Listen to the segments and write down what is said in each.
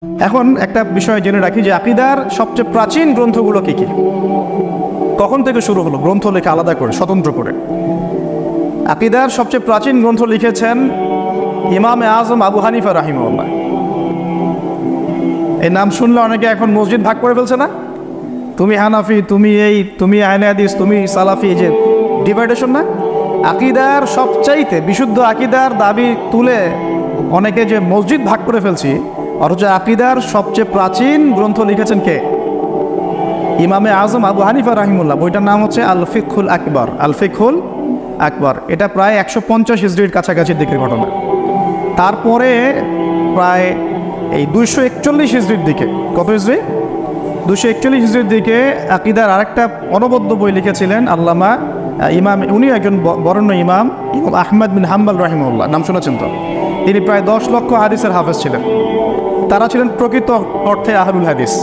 এখন একটা বিষয় জেনে রাখি যে আকীদার সবচেয়ে প্রাচীন গ্রন্থগুলো কি কি, কখন থেকে শুরু হলো গ্রন্থ লেখা আলাদা করে স্বতন্ত্র করে। আকীদার সবচেয়ে প্রাচীন গ্রন্থ লিখেছেন ইমামে আজম আবু হানিফা রাহিমাহুল্লাহ। এই নাম শুনলে অনেকে এখন মসজিদ ভাগ করে ফেলছে না, তুমি হানাফি, তুমি আহলে হাদিস, তুমি সালাফি, এই যে ডিভাইডেশন না। আকীদার সবচাইতে বিশুদ্ধ আকীদার দাবি তুলে অনেকে যে মসজিদ ভাগ করে ফেলছি, অথচ আকীদার সবচেয়ে প্রাচীন গ্রন্থ লিখেছেন কে? ইমামে আজম আবু হানিফা রাহিমাহুল্লাহ। বইটার নাম হচ্ছে আল ফিকহুল আকবর। আল ফিকহুল আকবর, এটা প্রায় 150 হিজরির কাছাকাছি দিকের ঘটনা। তারপরে প্রায় এই 241 হিজরির দিকে, কত হিজরি? 241 হিজরির দিকে আকীদার আরেকটা অনবদ্য বই লিখেছিলেন আল্লামা ইমাম, উনি একজন বরেণ্য ইমাম আহমদ বিন হাম্বল রাহিমাহুল্লাহ, নাম শুনেছেন তো? তিনি প্রায় 10 লক্ষ হাদিসের হাফেজ ছিলেন। তারা ছিলেন প্রকৃত অর্থে আহলুল হাদিস,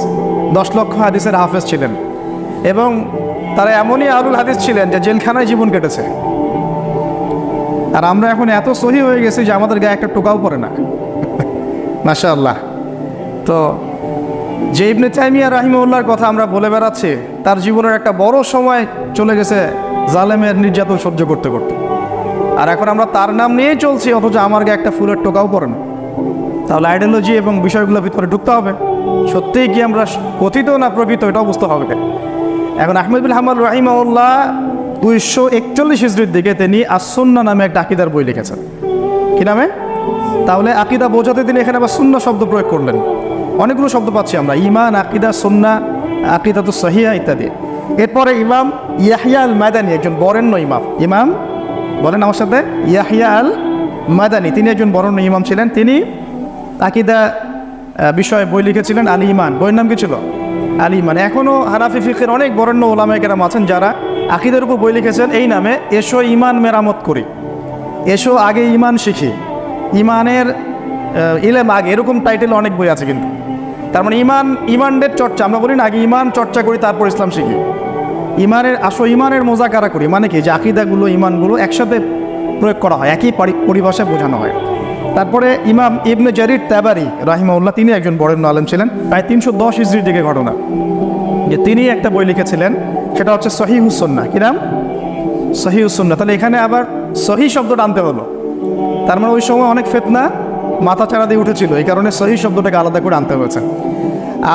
10 লক্ষ হাদিসের হাফেজ ছিলেন। এবং তারা এমনই আহলুল হাদিস ছিলেন যে জেলখানায় জীবন কেটেছে। আর আমরা এখন এত সহি হয়ে গেছি যে আমাদের গায়ে একটা টোকাও পড়ে না, মাশাআল্লাহ। তো যে ইবনে তাইমিয়া রাহিমাহুল্লাহর কথা আমরা বলে বেড়াচ্ছি, তার জীবনের একটা বড় সময় চলে গেছে জালেমের নির্যাতন সহ্য করতে করতে। আর এখন আমরা তার নাম নিয়েই চলছি, অথচ আমার গায়ে একটা ফুলের টোকাও পড়ে না। তাহলে আইডিওলজি এবং বিষয়গুলোর ভিতরে ঢুকতে হবে, সত্যিই কি আমরা কথিত না প্রকৃত, এটাও বুঝতে হবে। এখন আহমদ বিন হাম্বল রাহিমাহুল্লাহ 241 হিজরির দিকে তিনি আস-সুন্নাহ নামে একটা আকীদার বই লিখেছেন। কি নামে? তাহলে আকীদা বোঝাতে তিনি এখানে আবার সুন্নাহ শব্দ প্রয়োগ করলেন। অনেকগুলো শব্দ পাচ্ছি আমরা, ঈমান, আকীদা, সুন্নাহ, আকীদাতুস সহিহা ইত্যাদি। এরপরে ইমাম ইয়াহইয়া আল মাদানী, একজন বরেণ্য ইমাম, ইমাম বলেন আমার সাথে, ইয়াহইয়া আল মাদানী, তিনি একজন বরেণ্য ইমাম ছিলেন। তিনি আকীদা বিষয়ে বই লিখেছিলেন আল ঈমান। বইয়ের নাম কি ছিল? আল ঈমান। এখনও হানাফি ফিকহের অনেক বরেণ্য ওলামায়ে কেরাম আছেন যারা আকীদার উপর বই লিখেছেন এই নামে, এসো ঈমান মেরামত করি, এসো আগে ঈমান শিখি, ঈমানের ইলম আগে, এরকম টাইটেল অনেক বই আছে। কিন্তু তার মানে ঈমানের চর্চা, আমরা বলি না আগে ঈমান চর্চা করি তারপর ইসলাম শিখি। ঈমানের মোজাকারা করি, মানে কি যে আকীদাগুলো ঈমানগুলো একসাথে প্রয়োগ করা হয়, একই পরিভাষায় বোঝানো হয়। তারপরে ইমাম ইবনে জারির তাবারি রাহিমাহুল্লাহ, তিনি একজন বরেণ্য আলেম ছিলেন, প্রায় 310 হিজরির দিকে ঘটনা, যে তিনি একটা বই লিখেছিলেন, সেটা হচ্ছে সহিহুস সুন্নাহ। কি নাম? সহিহুস সুন্নাহ। তাহলে এখানে আবার সহি শব্দটা আনতে হলো, তার মানে ওই সময় অনেক ফিতনা মাথা চাড়া দিয়ে উঠেছিল, এই কারণে সহি শব্দটাকে আলাদা করে আনতে হয়েছে।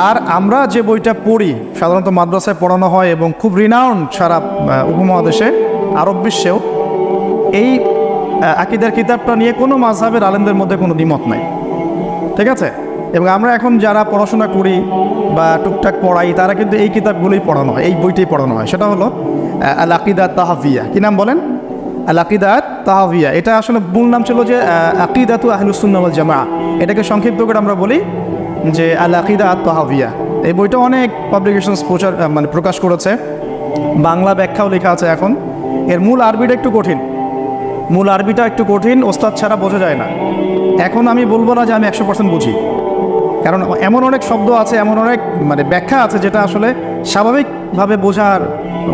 আর আমরা যে বইটা পড়ি, সাধারণত মাদ্রাসায় পড়ানো হয় এবং খুব রিনাউন্ড সারা উপমহাদেশে, আরব বিশ্বেও, এই আকীদার কিতাবটা নিয়ে কোনো মাযহাবের আলেমদের মধ্যে কোনো দ্বিমত নাই, ঠিক আছে? এবং আমরা এখন যারা পড়াশোনা করি বা টুকটাক পড়াই, তারা কিন্তু এই কিতাবগুলোই পড়ানো হয়, এই বইটাই পড়ানো হয়। সেটা হলো আল আকিদা তাহাভিয়া। কি নাম বলেন? আল আকিদা তাহাভিয়া। এটা আসলে মূল নাম ছিল যে আকিদাতু আহলুস সুন্নাহ ওয়াল জামাআহ। এটাকে সংক্ষিপ্ত করে আমরা বলি যে আল আকিদা তাহাভিয়া। এই বইটা অনেক পাবলিকেশনস প্রকাশ করেছে, বাংলা ব্যাখ্যাও লেখা আছে এখন। এর মূল আরবিটা একটু কঠিন, ওস্তাদ ছাড়া বোঝা যায় না। এখন আমি বলবো না যে আমি 100% বুঝি, কারণ এমন অনেক শব্দ আছে, এমন অনেক ব্যাখ্যা আছে যেটা আসলে স্বাভাবিকভাবে বোঝার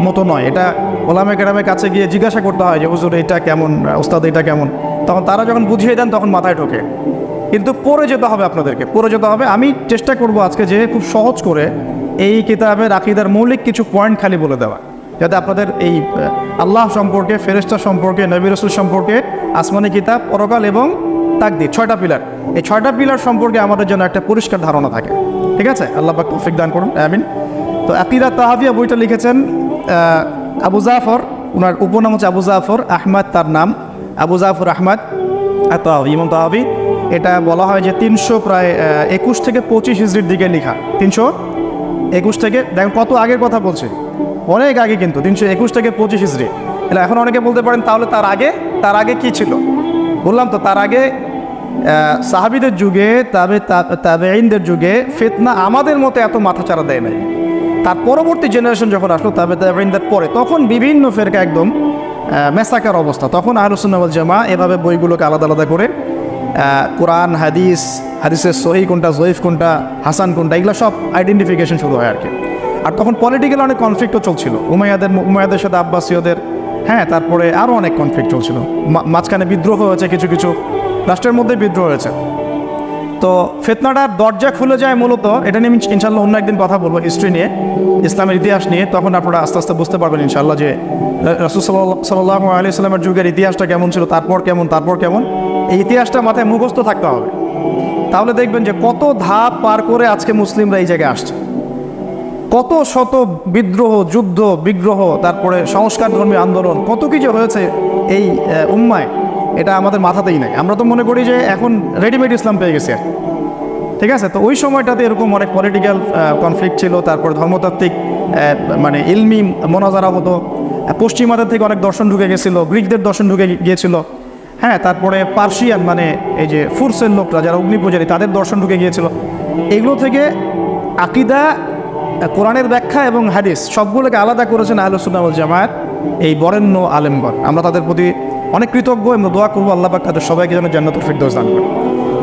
মতো নয়। এটা ওলামায়ে কেরামের কাছে গিয়ে জিজ্ঞাসা করতে হয় যে হুজুর এটা কেমন, ওস্তাদ এটা কেমন, তখন তারা যখন বুঝিয়ে দেন তখন মাথায় ঢোকে। কিন্তু পড়ে যেতে হবে, আপনাদেরকে পড়ে যেতে হবে। আমি চেষ্টা করব আজকে যে খুব সহজ করে এই কিতাবের আকীদার মৌলিক কিছু পয়েন্ট খালি বলে দেওয়া, যাতে আপনাদের এই আল্লাহ সম্পর্কে, ফেরেশতা সম্পর্কে, নবী রাসূল সম্পর্কে, আসমানি কিতাব, পরকাল এবং তাকদীর, 6টা পিলার, এই 6টা পিলার সম্পর্কে আমাদের জন্য একটা পরিষ্কার ধারণা থাকে। ঠিক আছে? আল্লাহ পাক তৌফিক দান করুন, আমিন। তো আকিদা তাহাভিয়া বইটা লিখেছেন আবু জাফর, ওনার উপনাম হচ্ছে আবু জাফর আহমদ, তার নাম আবু জাফর আহমদ আত-তাহাভি, ইমাম তাহাভি। এটা বলা হয় যে 321 থেকে 25 হিজরির দিকে লেখা। 321 থেকে, দেখেন কত আগের কথা বলছে, অনেক আগে কিন্তু, 321 থেকে 25 হিজরি। তাহলে এখন অনেকে বলতে পারেন তাহলে তার আগে কি ছিল? বললাম তো, তার আগে সাহাবীদের যুগে, তাবেঈনদের যুগে ফিতনা আমাদের মতো এত মাথাচাড়া দেয় নাই। তার পরবর্তী জেনারেশন যখন আসলো, তাবেঈনদের পরে, তখন বিভিন্ন ফেরকা একদম মেসাকার অবস্থা। তখন আহলুস সুন্নাহ ওয়াল জামাআহ এভাবে বইগুলোকে আলাদা আলাদা করে কোরআন, হাদিসের সহিহ কোনটা, জয়ীফ কোনটা, হাসান কোনটা, এগুলো সব আইডেন্টিফিকেশন শুরু হয় আর কি। আর তখন পলিটিক্যাল অনেক কনফ্লিক্টও চলছিল, উমাইয়াদের সাথে আব্বাসীয়দের, হ্যাঁ, তারপরে আরও অনেক কনফ্লিক্ট চলছিল। মাঝখানে বিদ্রোহ হয়েছে, কিছু রাষ্ট্রের মধ্যে বিদ্রোহ হয়েছে। তো ফিতনাটার দরজা খুলে যায় মূলত, এটা নিয়ে আমি ইনশাল্লাহ অন্য একদিন কথা বলবো, হিস্ট্রি নিয়ে, ইসলামের ইতিহাস নিয়ে। তখন আপনারা আস্তে আস্তে বুঝতে পারবেন ইনশাল্লাহ যে রাসূল সাল্লাল্লাহু আলাইহি সাল্লামের যুগের ইতিহাসটা কেমন ছিল, তারপর কেমন। এই ইতিহাসটা মাথায় মুখস্থ থাকতে হবে, তাহলে দেখবেন যে কত ধাপ পার করে আজকে মুসলিমরা এই জায়গায় আসছে। কত শত বিদ্রোহ, যুদ্ধ, বিগ্রহ, তারপরে সংস্কার ধর্মী আন্দোলন, কত কিছু হয়েছে এই উম্মায়, এটা আমাদের মাথাতেই নাই। আমরা তো মনে করি যে এখন রেডিমেড ইসলাম পেয়ে গেছে, ঠিক আছে। তো ওই সময়টাতে এরকম অনেক পলিটিক্যাল কনফ্লিক্ট ছিল, তারপর ধর্মতাত্ত্বিক মানে ইলমি মোনাজারা হতো, পশ্চিমাদের থেকে অনেক দর্শন ঢুকে গেছিল, গ্রিকদের দর্শন ঢুকে গিয়েছিল, হ্যাঁ, তারপরে পার্সিয়ান মানে এই যে ফুরসের লোকরা যারা অগ্নিপূজারী, তাদের দর্শন ঢুকে গিয়েছিল। এগুলো থেকে আকিদা, কোরআনের ব্যাখ্যা এবং হাদিস সবগুলোকে আলাদা করেছেন আহলুস সুন্নাহ ওয়াল জামায়াত এই বরেণ্য আলেমগণ। আমরা তাদের প্রতি অনেক কৃতজ্ঞ এবং দোয়া করবো আল্লাহ পাক তাদের সবাইকে যেন জান্নাতুল ফিরদৌস দান করেন।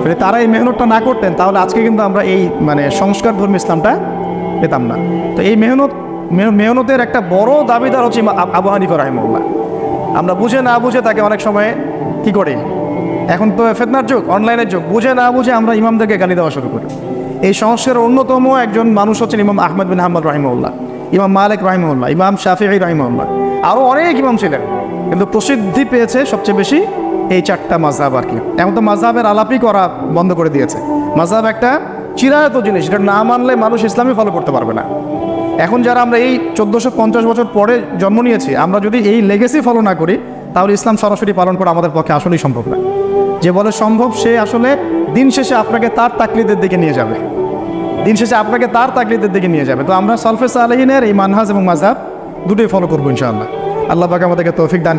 যদি তারা এই মেহনতটা না করতেন তাহলে আজকে কিন্তু আমরা এই মানে সংস্কার ধর্মী ইসলামটা পেতাম না। তো এই মেহনতের একটা বড় দাবিদার হচ্ছে আবু হানিফা রাহিমাহুল্লাহ। আমরা বুঝে না বুঝে তাকে অনেক সময় কী করি, এখন তো ফিতনার যুগ, অনলাইনের যুগ, বুঝে না বুঝে আমরা ইমামদেরকে গালি দেওয়া শুরু করি। এই সংস্কারের অন্যতম একজন মানুষ হচ্ছেন ইমাম আহমদ বিন হাম্বল রাহিমাহুল্লাহ, ইমাম মালিক রাহিমাহুল্লাহ, ইমাম শাফিঈ রাহিমাহুল্লাহ, আরও অনেক ইমাম ছিলেন, কিন্তু প্রসিদ্ধি পেয়েছে সবচেয়ে বেশি এই চারটা মাযহাব আর কি। এখন তো মাযহাবের আলাপই করা বন্ধ করে দিয়েছে। মাযহাব একটা চিরায়ত জিনিস, এটা না মানলে মানুষ ইসলামই ফলো করতে পারবে না। এখন যারা আমরা এই 1450 বছর পরে জন্ম নিয়েছি, আমরা যদি এই লেগেসি ফলো না করি তাহলে ইসলাম সরাসরি পালন করা আমাদের পক্ষে আসলেই সম্ভব না। যে বলে সম্ভব সে আসলে দিন শেষে আপনাকে তার তাকলিদের দিকে নিয়ে যাবে, তো আমরা সলফে সালেহিনের এই মানহাজ এবং মাযহাব দুটোই ফলো করবো ইনশাআল্লাহ। আল্লাহ পাক আমাদেরকে তৌফিক দান